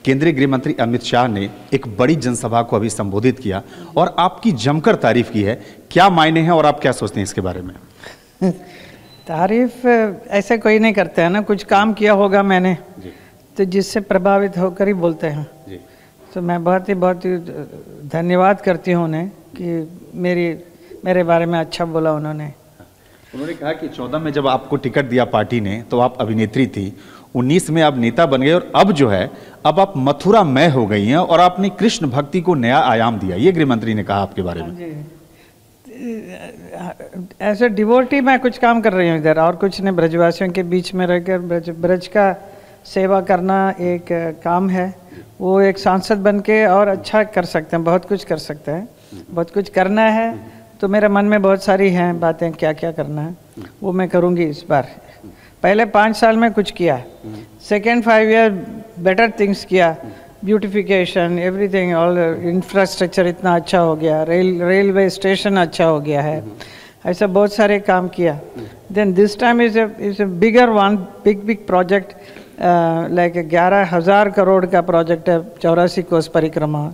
केंद्रीय गृह मंत्री अमित शाह ने एक बड़ी जनसभा को अभी संबोधित किया और आपकी जमकर तारीफ की है। क्या मायने हैं और आप क्या सोचते हैं इसके बारे में? तारीफ ऐसे कोई नहीं करते हैं ना, कुछ काम किया होगा मैंने तो जिससे प्रभावित होकर ही बोलते हैं जी। तो मैं बहुत ही धन्यवाद करती हूँ उन्हें कि मेरे बारे में अच्छा बोला उन्होंने कहा कि 14 में जब आपको टिकट दिया पार्टी ने तो आप अभिनेत्री थी, 19 में आप नेता बन गए और अब जो है अब आप मथुरा में हो गई हैं और आपने कृष्ण भक्ति को नया आयाम दिया। ये गृह मंत्री ने कहा आपके बारे में। ऐसे डिवोटी मैं कुछ काम कर रही हूँ इधर, और कुछ नहीं, ब्रजवासियों के बीच में रहकर ब्रज का सेवा करना एक काम है। वो एक सांसद बन के और अच्छा कर सकते हैं, बहुत कुछ कर सकते हैं, बहुत कुछ करना है। तो मेरे मन में बहुत सारी हैं बातें, क्या क्या करना है वो मैं करूँगी इस बार। पहले 5 साल में कुछ किया, सेकेंड 5 ईयर बेटर थिंग्स किया, ब्यूटिफिकेशन एवरीथिंग, ऑल इंफ्रास्ट्रक्चर इतना अच्छा हो गया, रेलवे स्टेशन अच्छा हो गया है, ऐसा बहुत सारे काम किया। Then this time is a bigger one, big project, like 11,000 crore का प्रोजेक्ट है 84 कोस परिक्रमा।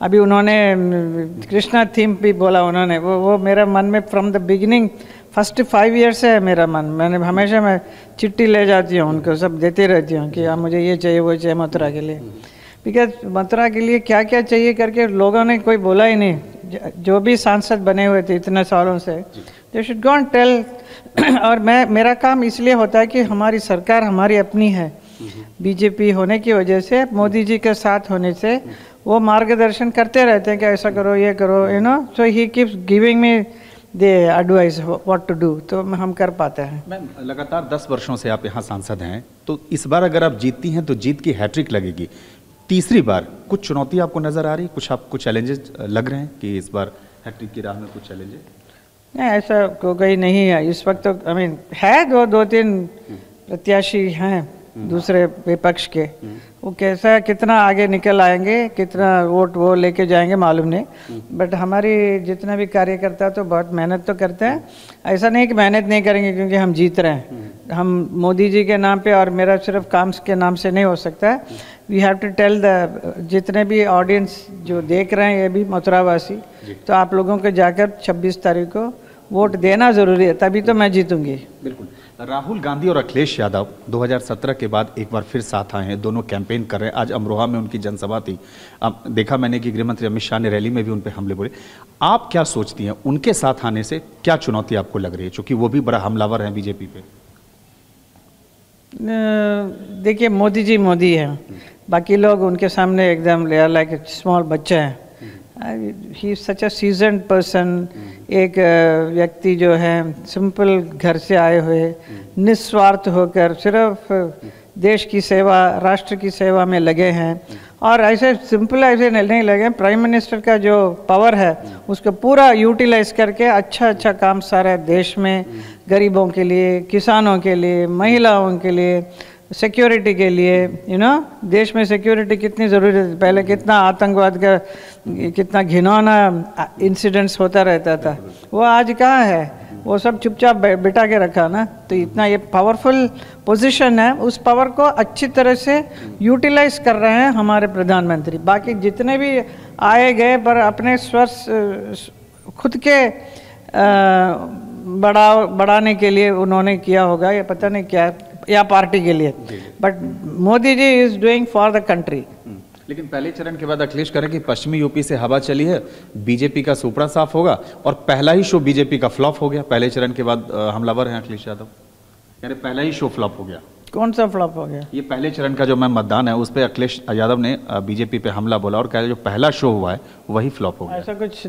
अभी उन्होंने कृष्णा थीम भी बोला उन्होंने, वो मेरे मन में from the beginning first 5 year से है मेरा मन। मैंने हमेशा मैं चिट्ठी ले जाती हूँ उनको, सब देती रहती हूँ कि मुझे ये चाहिए वो चाहिए मथुरा के लिए, बिकॉज मथुरा के लिए क्या क्या चाहिए करके लोगों ने कोई बोला ही नहीं। जो भी सांसद बने हुए थे इतने सालों से, they should go and tell. और मेरा काम इसलिए होता है कि हमारी सरकार हमारी अपनी है, बीजेपी होने की वजह से, मोदी जी के साथ होने से वो मार्गदर्शन करते रहते हैं कि ऐसा करो ये करो, you know. So he keeps giving me the advice what to do, तो हम कर पाते हैं। मैम, लगातार 10 वर्षों से आप यहाँ सांसद हैं, तो इस बार अगर आप जीतती हैं तो जीत की हैट्रिक लगेगी। तीसरी बार कुछ चुनौती आपको नजर आ रही, कुछ आपको चैलेंजेस लग रहे हैं कि इस बार हैट्रिक की राह में कुछ चैलेंजेस? नहीं, ऐसा कोई नहीं है इस वक्त। तो आई मीन है 2-3 प्रत्याशी हैं दूसरे विपक्ष के, वो कैसा कितना आगे निकल आएंगे, कितना वोट वो लेके जाएंगे मालूम नहीं। बट हमारी जितना भी कार्यकर्ता तो बहुत मेहनत तो करते हैं। ऐसा नहीं कि मेहनत नहीं करेंगे क्योंकि हम जीत रहे हैं, हम मोदी जी के नाम पे और मेरा सिर्फ काम के नाम से नहीं हो सकता है। We have to tell the जितने भी ऑडियंस जो देख रहे हैं, ये भी मथुरावासी, तो आप लोगों को जाकर 26 तारीख को वोट देना ज़रूरी है, तभी तो मैं जीतूंगी। बिल्कुल। राहुल गांधी और अखिलेश यादव 2017 के बाद एक बार फिर साथ आए हैं, दोनों कैंपेन कर रहे हैं। आज अमरोहा में उनकी जनसभा थी, अब देखा मैंने कि गृह मंत्री अमित शाह ने रैली में भी उन पर हमले बोले। आप क्या सोचती हैं, उनके साथ आने से क्या चुनौती आपको लग रही है, क्योंकि वो भी बड़ा हमलावर हैं बीजेपी पे? देखिए, मोदी जी मोदी हैं, बाकी लोग उनके सामने एकदम लाइक स्मॉल बच्चे हैं। He is such a seasoned person, एक व्यक्ति जो है सिंपल घर से आए हुए, निस्वार्थ होकर सिर्फ देश की सेवा, राष्ट्र की सेवा में लगे हैं। और ऐसे सिंपल ऐसे नहीं लगे, प्राइम मिनिस्टर का जो पावर है उसको पूरा यूटिलाइज करके अच्छा काम सारे देश में, गरीबों के लिए, किसानों के लिए, महिलाओं के लिए, सिक्योरिटी के लिए, यू नो। देश में सिक्योरिटी कितनी ज़रूरी है, पहले कितना आतंकवाद का कितना घिनौना इंसिडेंट्स होता रहता था, वो आज कहाँ है? वो सब चुपचाप बिठा के रखा ना। तो इतना ये पावरफुल पोजीशन है, उस पावर को अच्छी तरह से यूटिलाइज कर रहे हैं हमारे प्रधानमंत्री। बाकी जितने भी आए गए पर अपने खुद के बढ़ाने के लिए उन्होंने किया होगा, ये पता नहीं क्या, या पार्टी के लिए। But Modi ji is doing for the country. लेकिन पहले चरण के बाद अखिलेश कह रहे हैं कि पश्चिमी यूपी से हवा चली है, बीजेपी का सुपड़ा साफ होगा, और पहला ही शो बीजेपी का फ्लॉप हो गया। पहले चरण के बाद हमलावर हैं अखिलेश यादव, कह रहे पहला ही शो फ्लॉप हो गया। कौन सा फ्लॉप हो गया? ये पहले चरण का जो मतदान है उस पर अखिलेश यादव ने बीजेपी पे हमला बोला और कह रहे जो पहला शो हुआ है वही फ्लॉप हो गया। ऐसा कुछ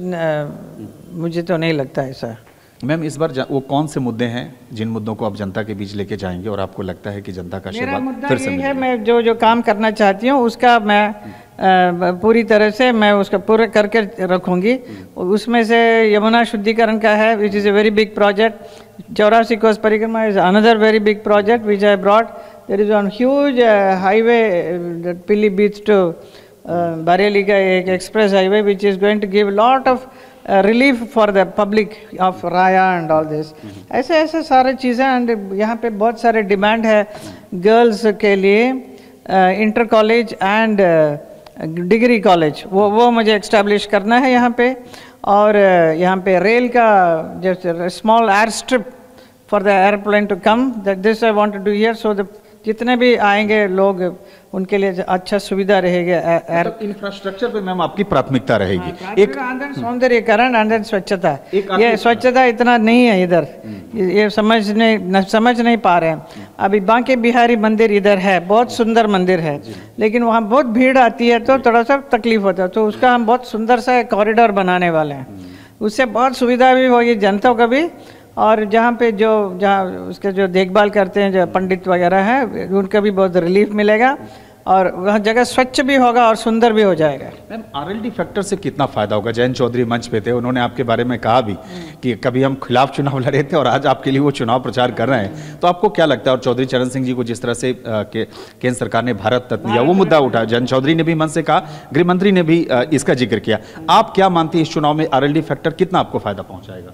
मुझे तो नहीं लगता ऐसा। मैम, इस बार वो कौन से मुद्दे हैं जिन मुद्दों को आप जनता के बीच लेके जाएंगे और आपको लगता है कि जनता का आशीर्वाद फिर से मिलेगा? है, मैं जो काम करना चाहती हूँ उसका मैं पूरी तरह से मैं उसका पूरा करके रखूँगी। उसमें से यमुना शुद्धिकरण का है, which is a very big project. 84 कोस परिक्रमा is another very big project which I brought. There is one huge highway Pilibhit to Bareilly का एक express highway which is going to give lot of relief for the public of Raya and all this. ऐसे सारे चीज़ें। And यहाँ पे बहुत सारे demand है गर्ल्स के लिए, inter college and degree college, वो मुझे एक्स्टेब्लिश करना है यहाँ पे। और यहाँ पे रेल का जैसे small airstrip for the airplane to come, this I want to do here, so the जितने भी आएंगे लोग उनके लिए अच्छा सुविधा रहेगी। इंफ्रास्ट्रक्चर पे मैम आपकी प्राथमिकता रहेगी। एक सौंदर्यीकरण एंड स्वच्छता, ये स्वच्छता इतना नहीं है इधर, ये समझ नहीं पा रहे हैं। अभी बांके बिहारी मंदिर इधर है, बहुत सुंदर मंदिर है, लेकिन वहाँ बहुत भीड़ आती है तो थोड़ा सा तकलीफ होता है, तो उसका हम बहुत सुंदर सा कॉरिडोर बनाने वाले हैं। उससे बहुत सुविधा भी होगी जनता को भी, और जहाँ पे जहाँ उसके जो देखभाल करते हैं जो पंडित वगैरह हैं उनका भी बहुत रिलीफ मिलेगा, और वह जगह स्वच्छ भी होगा और सुंदर भी हो जाएगा। मैम आरएलडी फैक्टर से कितना फायदा होगा? जयंत चौधरी मंच पे थे, उन्होंने आपके बारे में कहा भी कि कभी हम खिलाफ चुनाव लड़े थे और आज आपके लिए वो चुनाव प्रचार कर रहे हैं, तो आपको क्या लगता है? और चौधरी चरण सिंह जी को जिस तरह से केंद्र सरकार ने भारत रत्न दिया, वो मुद्दा उठा, जयंत चौधरी ने भी मंच से कहा, गृह मंत्री ने भी इसका जिक्र किया। आप क्या मानती हैं इस चुनाव में आरएलडी फैक्टर कितना आपको फायदा पहुंचाएगा?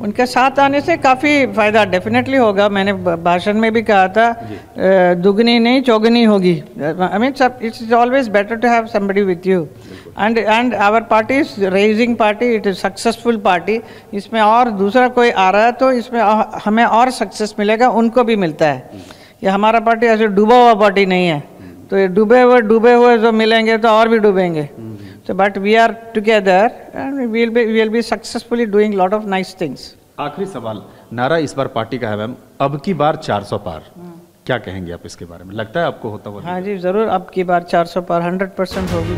उनके साथ आने से काफ़ी फ़ायदा डेफिनेटली होगा। मैंने भाषण में भी कहा था, दुगनी नहीं चौगनी होगी। I mean it's is always better to have somebody with you, and our party is raising party, it is successful party. इसमें और दूसरा कोई आ रहा है तो इसमें हमें और सक्सेस मिलेगा, उनको भी मिलता है। ये हमारा पार्टी ऐसे डूबा हुआ पार्टी नहीं है, तो ये डूबे हुए जो मिलेंगे तो और भी डूबेंगे। So, but we are together and we will be successfully doing lot of nice things. आखिरी सवाल, नारा इस बार पार्टी का है मैम, अब की बार 400 पार, क्या कहेंगे आप इसके बारे में? लगता है आपको होता हुआ? हाँ जी, जरूर अब की बार 400 पार 100% होगी।